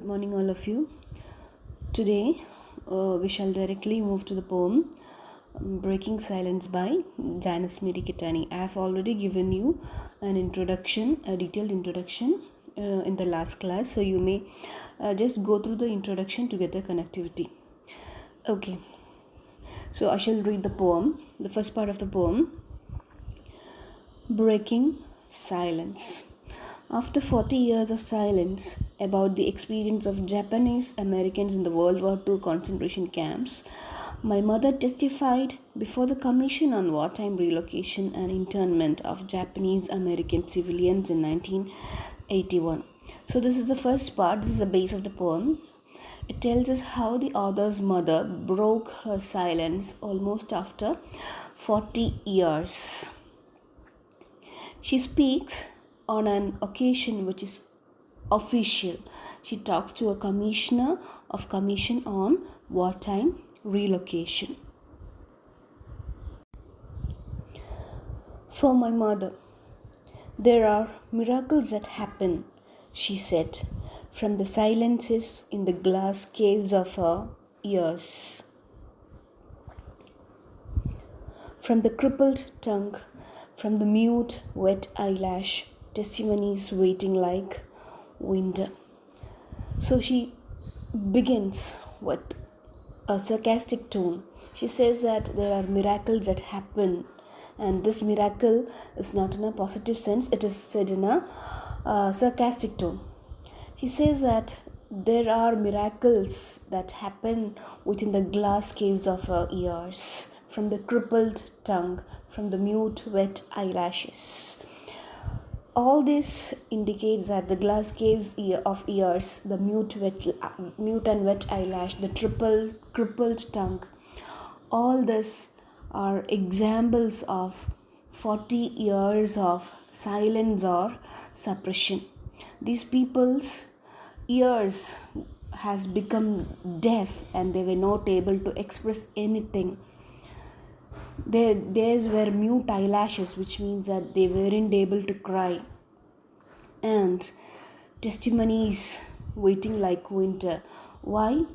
morning, all of you. Today, we shall directly move to the poem Breaking Silence by Janice Mary Kitani. I have already given you an introduction, a detailed introduction in the last class, so you may just go through the introduction to get the connectivity. Okay, so I shall read the poem, the first part of the poem, Breaking Silence. After 40 years of silence about the experience of Japanese Americans in the World War II concentration camps, my mother testified before the Commission on Wartime Relocation and Internment of Japanese American Civilians in 1981. So this is the first part, this is the base of the poem. It tells us how the author's mother broke her silence almost after 40 years. She speaks on an occasion which is official. She talks to a commissioner of Commission on Wartime Relocation. For my mother, there are miracles that happen, she said, from the silences in the glass caves of her ears. From the crippled tongue, from the mute, wet eyelash, testimonies waiting like wind. So she begins with a sarcastic tone. She says that there are miracles that happen, and this miracle is not in a positive sense, it is said in a sarcastic tone. She says that there are miracles that happen within the glass caves of her ears, from the crippled tongue, from the mute, wet eyelashes. All this indicates that the glass caves of ears, the mute and wet eyelash, the crippled tongue, all this are examples of 40 years of silence or suppression. These people's ears has become deaf and they were not able to express anything. Theirs were mute eyelashes, which means that they weren't able to cry. And testimonies waiting like winter. Why?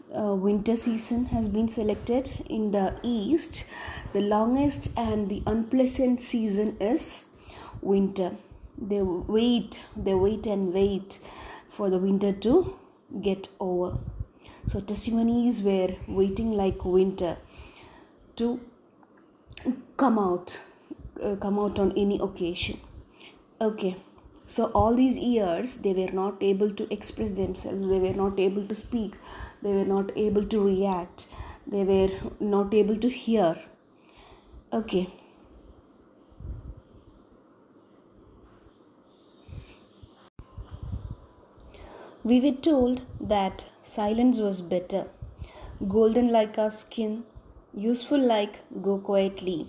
Winter season has been selected in the east. The longest and the unpleasant season is winter. They wait and wait for the winter to get over. So testimonies were waiting like winter to come out on any occasion. Okay, so all these years they were not able to express themselves, they were not able to speak, they were not able to react, they were not able to hear. Okay, we were told that silence was better, golden like our skin, useful like go quietly,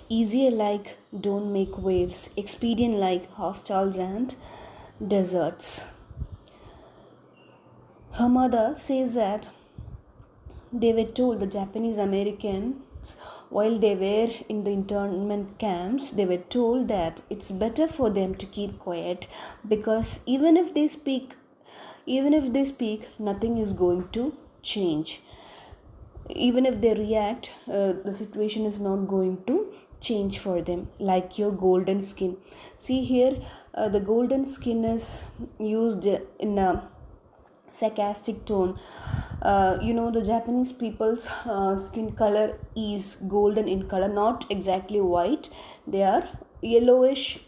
easier like don't make waves, expedient like hostels and deserts. Her mother says that they were told, the Japanese Americans, while they were in the internment camps, they were told that it's better for them to keep quiet, because even if they speak, nothing is going to change. Even if they react, the situation is not going to change for them. Like your golden skin. See here, the golden skin is used in a sarcastic tone. The Japanese people's skin color is golden in color, not exactly white. They are yellowish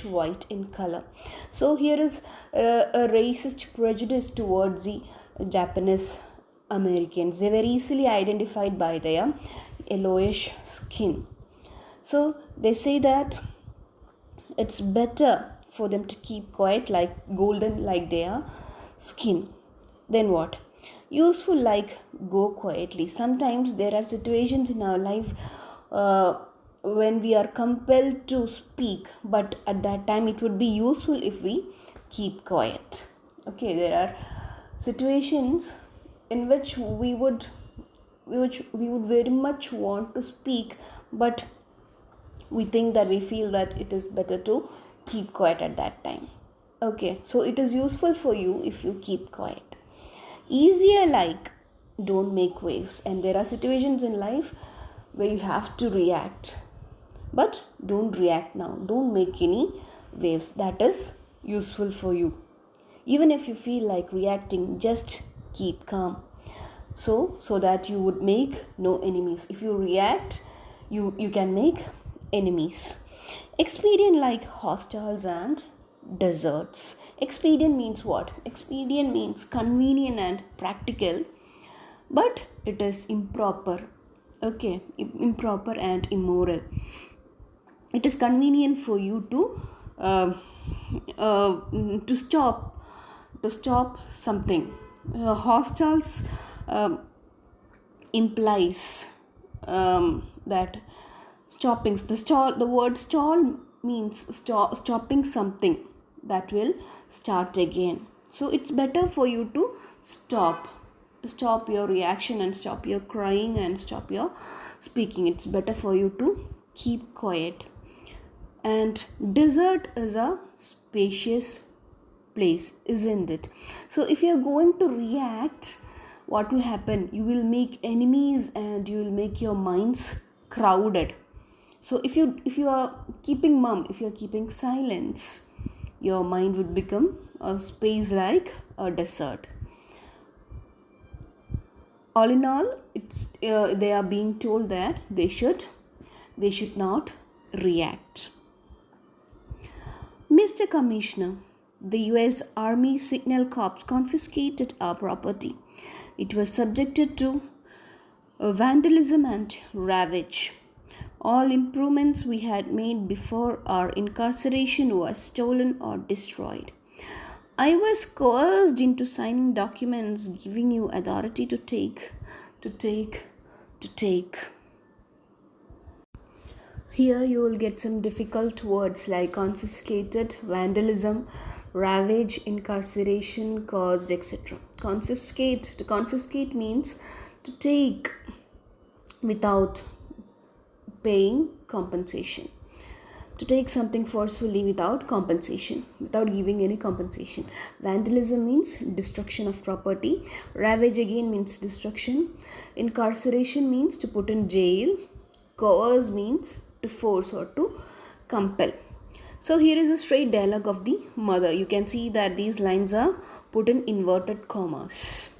white in color. So here is a racist prejudice towards the Japanese Americans. They were easily identified by their yellowish skin. So they say that it's better for them to keep quiet, like golden like their skin. Then what? Useful like go quietly. Sometimes there are situations in our life when we are compelled to speak, but at that time it would be useful if we keep quiet. Okay, there are situations in which we would very much want to speak, but we feel that it is better to keep quiet at that time. Okay, so it is useful for you if you keep quiet. Easier like don't make waves. And there are situations in life where you have to react. But don't react now. Don't make any waves. That is useful for you. Even if you feel like reacting, just keep calm. So that you would make no enemies. If you react, you can make enemies. Expedient like hostiles and deserts. Expedient means what? Expedient means convenient and practical, but it is improper. Okay, improper and immoral. It is convenient for you uh, uh, to stop something. Hostiles implies that the word stall means stopping something that will start again. So it's better for you to stop your reaction and stop your crying and stop your speaking. It's better for you to keep quiet. And desert is a spacious place, isn't it? So if you're going to react, what will happen? You will make enemies and you will make your minds crowded. So if you are keeping mum, if you're keeping silence, your mind would become a space like a desert. All in all, it's they are being told that they should not react. Mr. Commissioner, the US Army Signal Corps confiscated our property. It was subjected to vandalism and ravage. All improvements we had made before our incarceration were stolen or destroyed. I was coerced into signing documents giving you authority to take. Here you will get some difficult words like confiscated, vandalism, ravage, incarceration, caused, etc. To confiscate means to take without paying compensation. To take something forcefully without compensation, without giving any compensation. Vandalism means destruction of property. Ravage again means destruction. Incarceration means to put in jail. Coerce means to force or to compel. So here is a straight dialogue of the mother. You can see that these lines are put in inverted commas.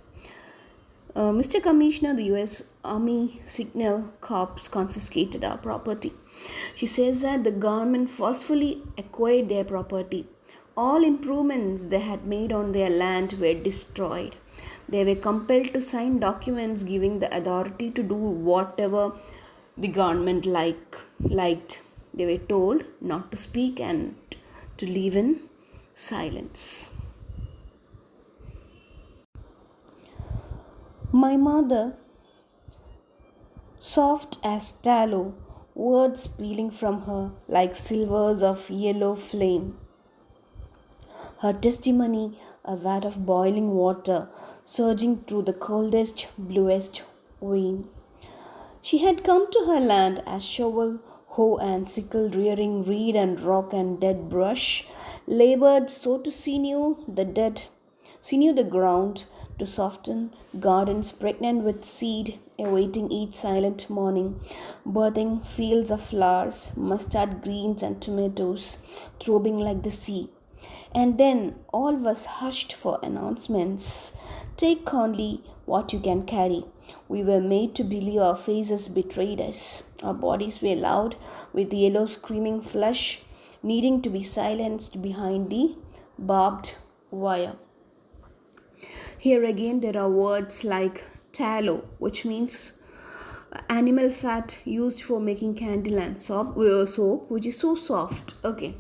Mr. Commissioner, the US Army Signal Corps confiscated our property. She says that the government forcefully acquired their property. All improvements they had made on their land were destroyed. They were compelled to sign documents giving the authority to do whatever the government liked. They were told not to speak and to live in silence. My mother, soft as tallow, words peeling from her like silvers of yellow flame. Her testimony, a vat of boiling water surging through the coldest, bluest vein. She had come to her land as shovel, hoe, and sickle, rearing reed and rock and dead brush, labored so to sinew the ground, to soften gardens pregnant with seed, awaiting each silent morning, birthing fields of flowers, mustard greens and tomatoes, throbbing like the sea. And then all was hushed for announcements. Take only what you can carry. We were made to believe our faces betrayed us. Our bodies were loud with yellow screaming flesh, needing to be silenced behind the barbed wire. Here again, there are words like tallow, which means animal fat used for making candle and soap, which is so soft. Okay.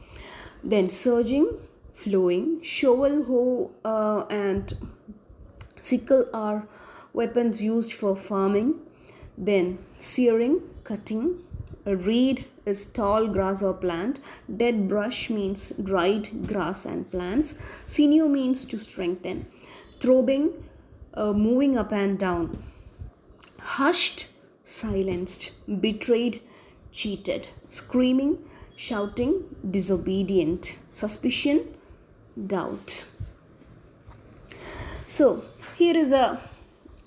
Then surging, flowing, shovel, hoe, and sickle are weapons used for farming. Then searing, cutting. A reed is tall grass or plant. Dead brush means dried grass and plants. Sinew means to strengthen. Throbbing, moving up and down. Hushed, silenced. Betrayed, cheated. Screaming, shouting, disobedient. Suspicion, doubt. So Here is a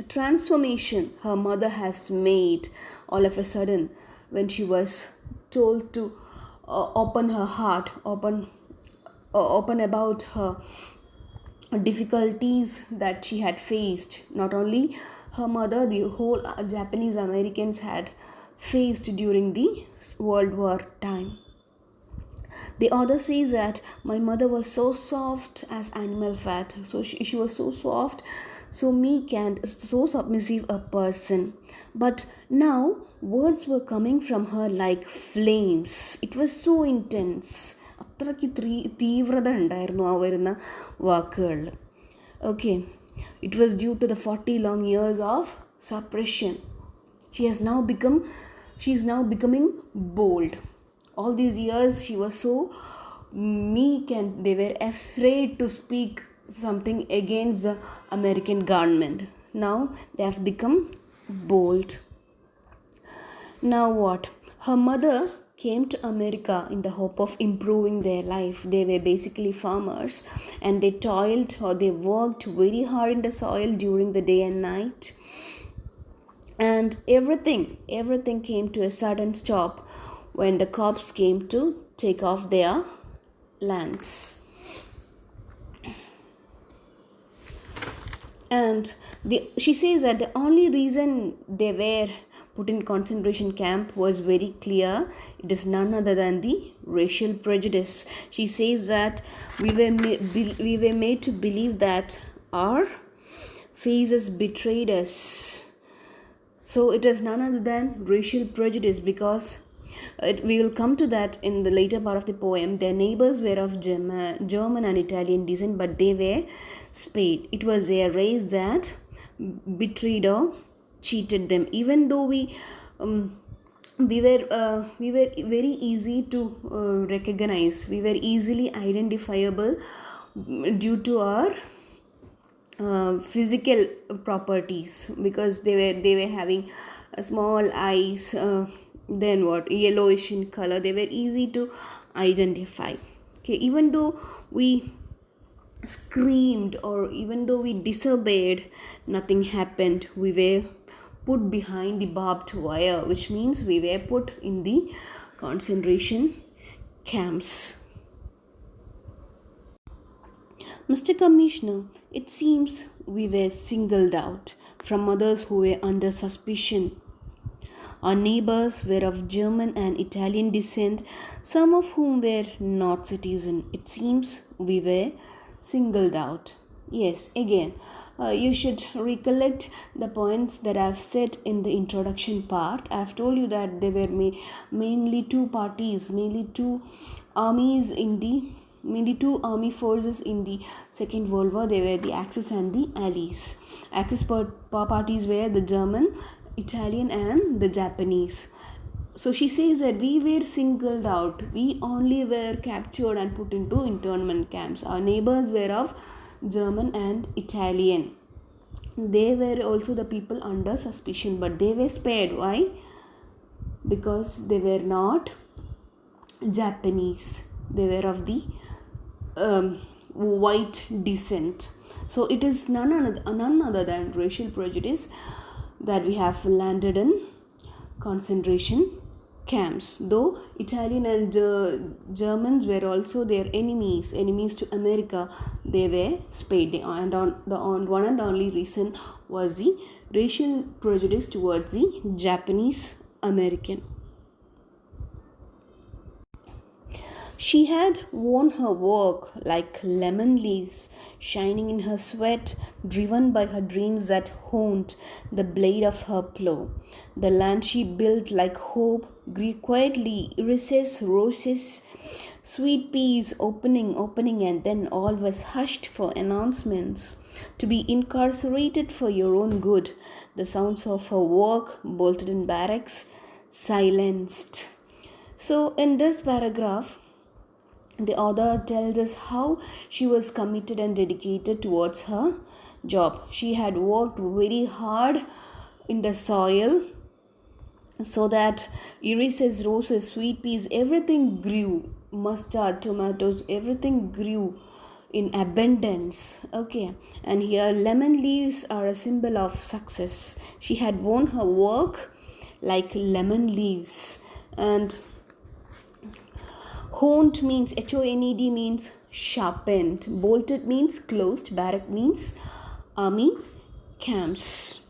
transformation her mother has made all of a sudden when she was told to open her heart, open about her difficulties that she had faced. Not only her mother, the whole Japanese Americans had faced during the World War time. The author says that my mother was so soft as animal fat. So she was so soft, so meek and so submissive a person. But now words were coming from her like flames. It was so intense. അത്രയ്ക്ക് തീവ്രത ഉണ്ടായിരുന്നു ആ വരുന്ന വാക്കുകളിൽ. Okay, it was due to the 40 long years of suppression. She is now becoming bold. All these years she was so meek and they were afraid to speak something against the American government. Now they have become bold. Now what? Her mother came to America in the hope of improving their life. They were basically farmers and they toiled or they worked very hard in the soil during the day and night. And everything came to a sudden stop when the cops came to take off their lands. And she says that the only reason they were put in concentration camp was very clear. It is none other than the racial prejudice. She says that we were made to believe that our faces betrayed us. So it is none other than racial prejudice, because we will come to that in the later part of the poem. Their neighbors were of German and Italian descent, but they were spared. It was their race that betrayed or cheated them. Even though we were very easy to recognize, we were easily identifiable due to our physical properties, because they were having small eyes, then what, yellowish in color. They were easy to identify. Okay, even though we screamed or even though we disobeyed, nothing happened. We were put behind the barbed wire, which means we were put in the concentration camps. Mr. Commissioner, it seems we were singled out from others who were under suspicion. Our neighbors were of German and Italian descent, some of whom were not citizens. It seems we were singled out. Yes, again, you should recollect the points that I've said in the introduction part. I've told you that there were mainly two parties, mainly two army forces in the Second World War. They were the Axis and the Allies. Axis parties were the German, Italian and the Japanese. So she says that we were singled out. We only were captured and put into internment camps. Our neighbors were of German and Italian. They were also the people under suspicion, but they were spared. Why? Because they were not Japanese. They were of the white descent. So it is none other than racial prejudice that we have landed in concentration camps. Though Italian and Germans were also their enemies to America, they were spared. And the one and only reason was the racial prejudice towards the Japanese American. She had worn her work like lemon leaves, shining in her sweat, driven by her dreams that honed the blade of her plow. The land she built like hope grew quietly, irises, roses, sweet peas opening, and then all was hushed for announcements. To be incarcerated for your own good. The sounds of her work, bolted in barracks, silenced. So in this paragraph, the author tells us how she was committed and dedicated towards her job. She had worked very hard in the soil so that irises, roses, sweet peas, everything grew. Mustard, tomatoes, everything grew in abundance. Okay, and here lemon leaves are a symbol of success. She had worn her work like lemon leaves. And honed means HONED means sharpened. Bolted means closed. Barrack means army camps.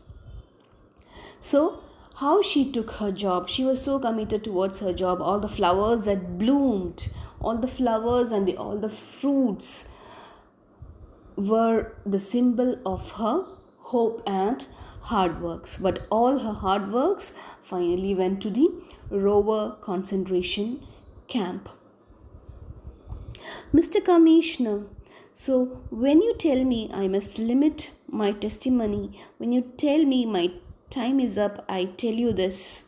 So, how she took her job. She was so committed towards her job. All the flowers that bloomed, all the flowers and all the fruits were the symbol of her hope and hard works. But all her hard works finally went to the Rover concentration camp. Mr. Commissioner, so when you tell me I must limit my testimony, when you tell me my time is up, I tell you this.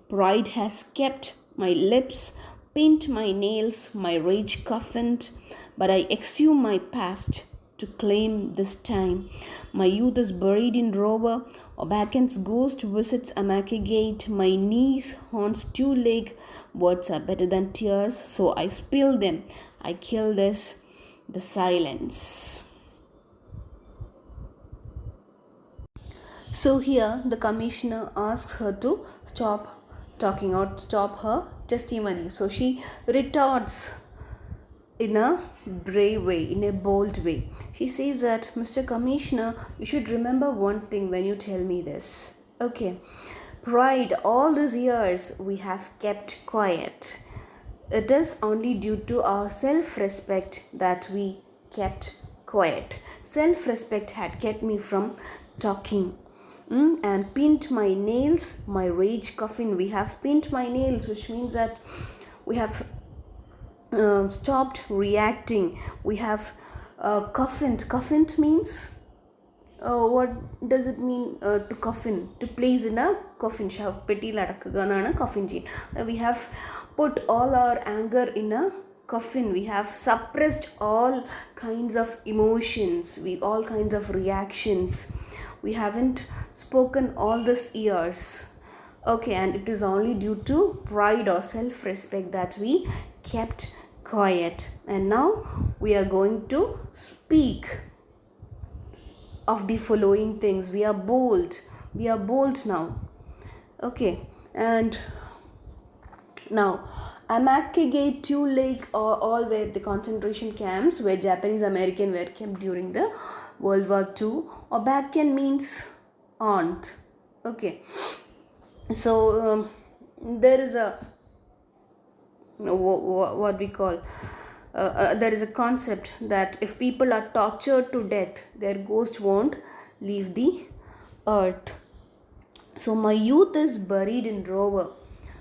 Pride has kept my lips, pinned my nails, my rage coffined, but I exhume my past to claim this time. My youth is buried in Rover. Obakan's ghost visits Amaki Gate. My knees haunts two leg. Words are better than tears, so I spill them. I kill this, the silence. So here the commissioner asks her to stop talking or stop her testimony. So she retorts in a brave way, in a bold way. She says that, Mr. Commissioner, you should remember one thing when you tell me this. Okay, pride, all these years we have kept quiet. It is only due to our self-respect that we kept quiet. Self-respect had kept me from talking. And pinned my nails, my rage coffin. We have pinned my nails, which means that we have stopped reacting. We have coffined. Coffined means what does it mean to coffin? To place in a coffin. We have put all our anger in a coffin. We have suppressed all kinds of emotions, all kinds of reactions. We haven't spoken all these years. Okay, and it is only due to pride or self-respect that we kept quiet. And now we are going to speak of the following things. We are bold. We are bold now. Okay, and now Amaki Gate, Two Lake, all were the concentration camps where Japanese American were kept during the World War II. Obakan means aunt. Okay, so there is a what we call there is a concept that if people are tortured to death, their ghost won't leave the earth. So my youth is buried in Rover.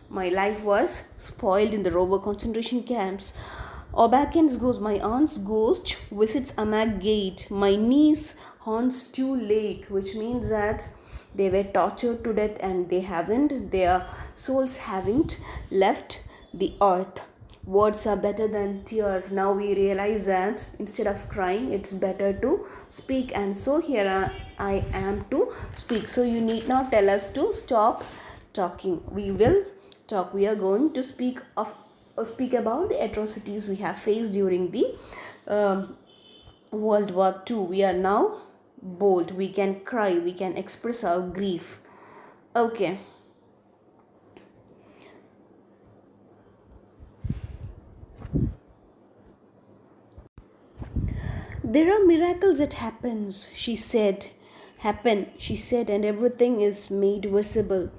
My life was spoiled in the Rover concentration camps. Obakan's ghost, my aunt's ghost, visits Amak Gate. My niece haunts Stew Lake, which means that they were tortured to death and their souls haven't left the earth. Words are better than tears. Now we realize that instead of crying, it's better to speak. And so here I am to speak. So you need not tell us to stop talking. We will talk. We are going to speak about the atrocities we have faced during the World War II. We are now bold. We can cry. We can express our grief. Okay. There are miracles that she said, and everything is made visible.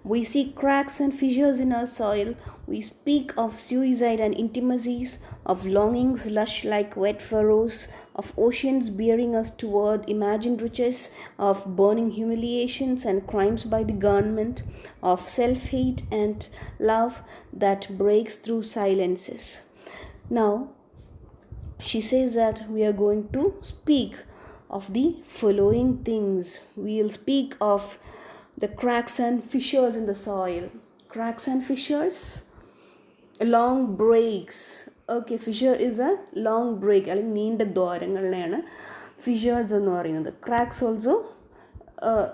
We see cracks and fissures in our soil. We speak of suicide and intimacies, of longings lush like wet furrows, of oceans bearing us toward imagined riches, of burning humiliations and crimes by the government, of self-hate and love that breaks through silences. Now, she says that we are going to speak of the following things. We'll speak of the cracks and fissures in the soil. Cracks and fissures, long breaks. Okay, fissure is a long break. നീണ്ട ദ്വാരങ്ങളെയാണ് fissures എന്ന് പറയുന്നത്. Cracks also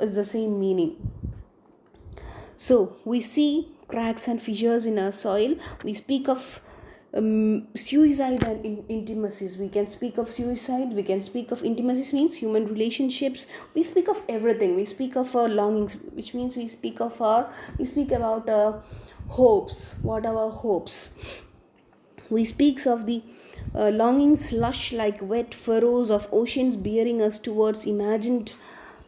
is the same meaning. So we see cracks and fissures in our soil. We speak of Suicide and intimacies. We can speak of suicide, we can speak of intimacies, means human relationships. We speak of everything. We speak of our longings, which means we speak about hopes. What are our hopes? We speaks of the longings lush like wet furrows of oceans bearing us towards imagined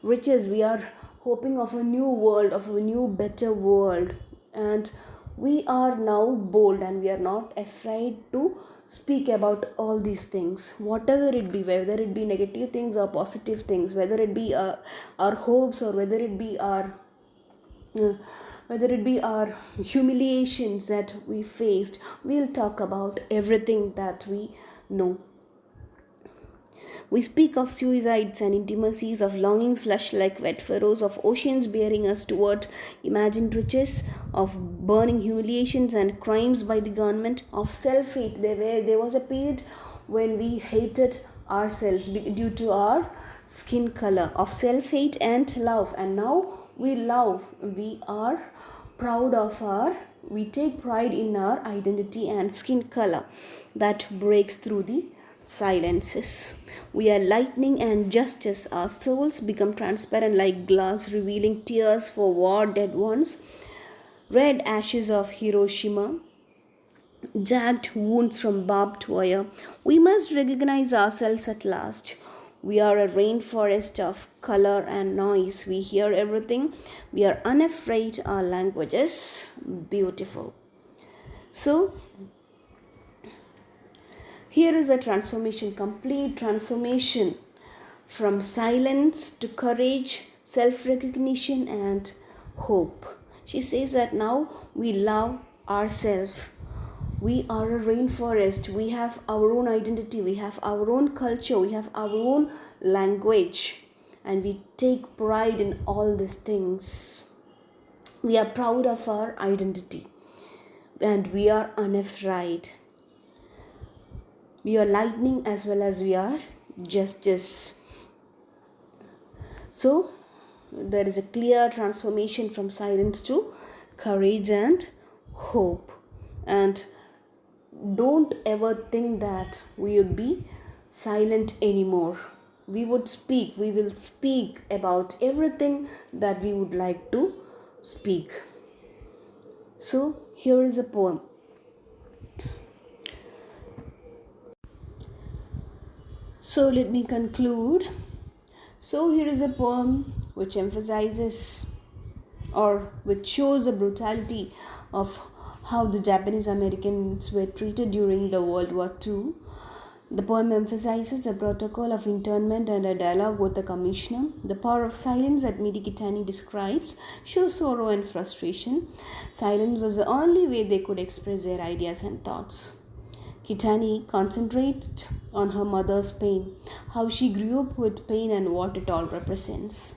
riches. We are hoping of a new world, of a new better world, and we are now bold and we are not afraid to speak about all these things, whatever it be, whether it be negative things or positive things, whether it be our hopes, or uh, whether it be our humiliations that we faced. We'll talk about everything that we know. We speak of suicides and intimacies, of longings lush like wet furrows, of oceans bearing us toward imagined riches, of burning humiliations and crimes by the government, of self-hate. There was a period when we hated ourselves due to our skin color, of self-hate and love, and now we love. We are proud of our, we take pride in our identity and skin color that breaks through the silences. We are lightning and justice. Our souls become transparent like glass, revealing tears for war dead ones, red ashes of Hiroshima, jagged wounds from barbed wire. We must recognize ourselves at last. We are a rainforest of color and noise. We hear everything. We are unafraid. Our language is beautiful. So, here is a transformation, complete transformation from silence to courage, self recognition, and hope. She says that now we love ourselves. We are a rainforest. We have our own identity. We have our own culture. We have our own language. And we take pride in all these things. We are proud of our identity. And we are unafraid. We are lightning as well as we are justice. So, there is a clear transformation from silence to courage and hope. And don't ever think that we would be silent anymore. We will speak about everything that we would like to speak. So, here is a poem. So, let me conclude. So, here is a poem which emphasizes, or which shows the brutality of how the Japanese Americans were treated during the World War II. The poem emphasizes the protocol of internment and a dialogue with the commissioner. The power of silence that Miri Kitani describes shows sorrow and frustration. Silence was the only way they could express their ideas and thoughts. Kitani concentrates on her mother's pain, how she grew up with pain and what it all represents.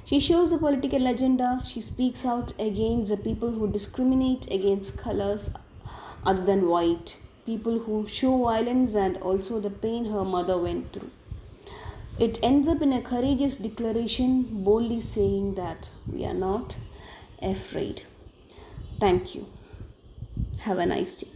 She shows the political agenda. She speaks out against the people who discriminate against colors other than white, people who show violence, and also the pain her mother went through. It ends up in a courageous declaration, boldly saying that we are not afraid. Thank you. Have a nice day.